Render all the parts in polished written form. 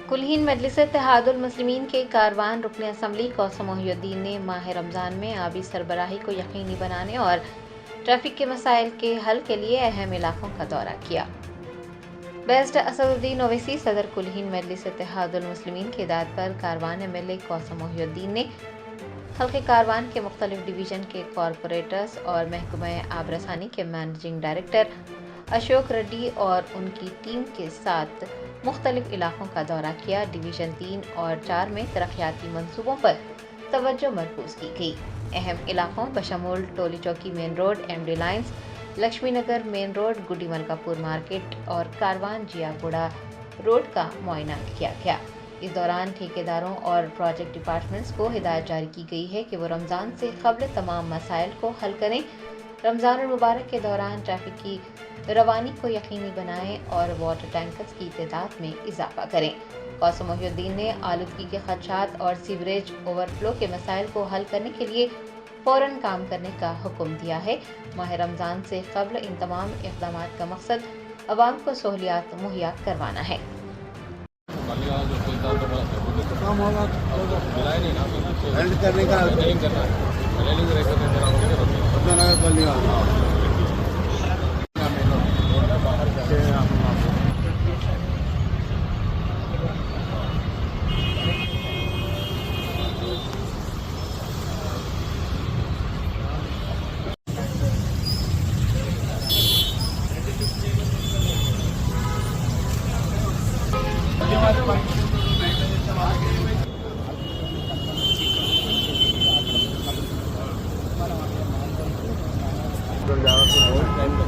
कुल्हीन मजलिस-ए-इत्तेहादुल मुस्लिमीन के कारवान रुकन असम्बली कौसम मोहिउद्दीन ने माह रमज़ान में आबी सरबराही को यकीनी बनाने और ट्रैफिक के मसाइल के हल के लिए अहम इलाकों का दौरा किया। बैरिस्टर असदुद्दीन ओवैसी सदर कुल्हीन मजलिस-ए-इत्तेहादुल मुस्लिमीन की हिदायत पर कारवान एमएलए कौसम मोहिउद्दीन ने हल्के कारवान के मुख्तलिफ डिवीज़न के कॉरपोरेटर्स और महकमा आबरसानी के मैनेजिंग डायरेक्टर अशोक रेड्डी और उनकी टीम के साथ मुख्तलिफ इलाकों का दौरा किया। डिवीज़न 3 और 4 में तरक्याती मंसूबों पर तवज्जो मरकूज की गई। अहम इलाकों बशमूल Toli Chowki main road, MD lines, Lakshmi Nagar main road, Gudi Malkapur market और कारवान जियागुड़ा रोड का मुआयना किया गया। इस दौरान ठेकेदारों और प्रोजेक्ट डिपार्टमेंट्स को हिदायत जारी की गई है कि वो रमज़ान से क़ब्ल तमाम मसाइल को हल करें। रमज़ान मुबारक के दौरान ट्रैफिक की रवानी को यकीनी बनाएं और वाटर टैंकर्स की तादाद में इजाफा करें। कौसम मोहिउद्दीन ने आलूदगी के खदशात और सीवरेज ओवरफ्लो के मसाइल को हल करने के लिए फ़ौरन काम करने का हुक्म दिया है। माह रमज़ान से क़ब्ल इन तमाम इक़दाम का मकसद अवाम को सहूलियात मुहैया करवाना है।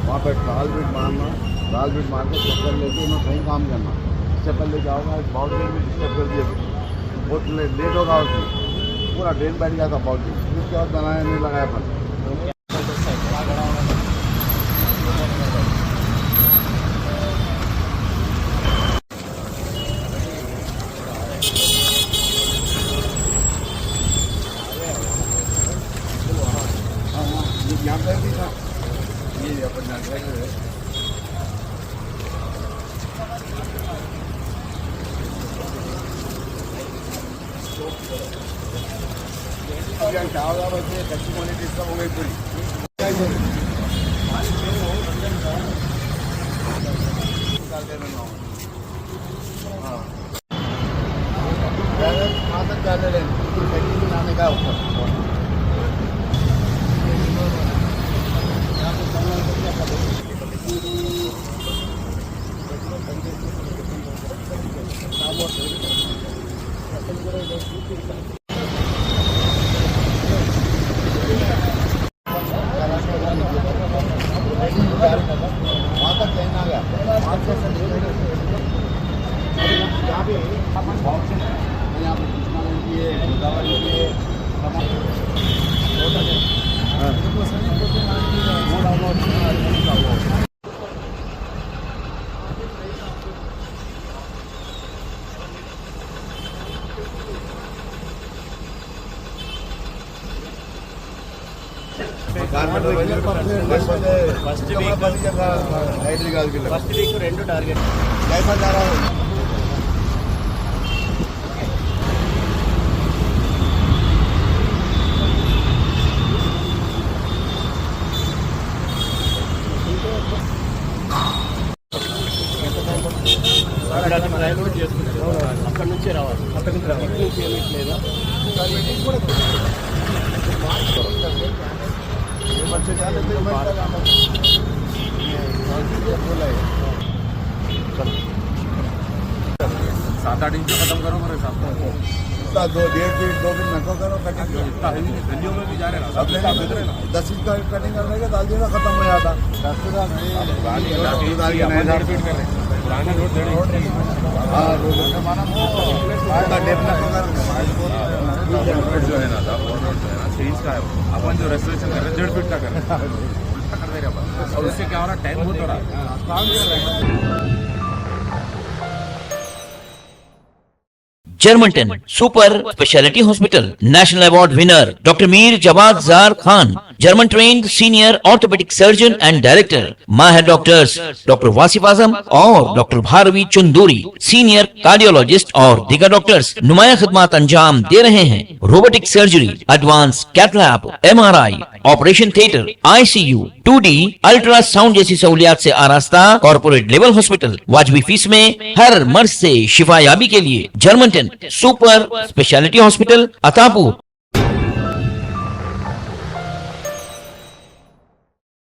वहाँ पर ट्राल बिट मार के चक्कर लेके मैं कहीं काम करना। इससे पहले जाऊँगा बाउंड्री में डिस्टर्ब कर दिया, बहुत लेट होगा। उसमें पूरा ड्रेन बैठ गया था बाउंड्री, उसके बाद बनाया नहीं लगाया पर यहाँ पर भी था ये अपन क्या होगा बच्चे कच्ची क्वालिटी सब हो गई पूरी। हाँ कहाँ तक जाने लेने बनाने का ऊपर वहाँ तक लेना आ गया यहाँ पे यहाँ पे फर्स्ट वीक 2 टारगेट कैसा जा रहा हो। అక్కడ నుంచి రావాలి లేదా सात आठ इंच खत्म करो मेरे साथ इतना 2.5 फीट 2 फीट नको करो कटिंग इतना है नहीं गलियों में भी जा रहे अब 10 इंच का कटिंग करने के डाल देना खत्म हो जाता। पुराने रोड हाँ रोड जो है ना सीरीज का है अपन जो रेस्टोरेशन कर रहे 1.5 फीट का कर रहे उल्टा कर दे रहे अपन और उससे क्या हो रहा टाइम बहुत हो रहा। जर्मनटन super speciality hospital national award winner doctor Mir Jawad Jar Khan German trained senior orthopaedic surgeon and director माहिर डॉक्टर्स डॉक्टर वासिफ आजम और doctor Bharvi Chanduri, senior cardiologist और दीगर डॉक्टर्स नुमाया खिदमत अंजाम दे रहे हैं। Robotic surgery, advance cath lab, MRI, operation theatre, ICU, 2D, ultrasound जैसी सहूलियात से आरास्ता कॉर्पोरेट लेवल हॉस्पिटल। वाजबी फीस में हर मर्ज से शिफायाबी के लिए German 10 super speciality hospital, Attapur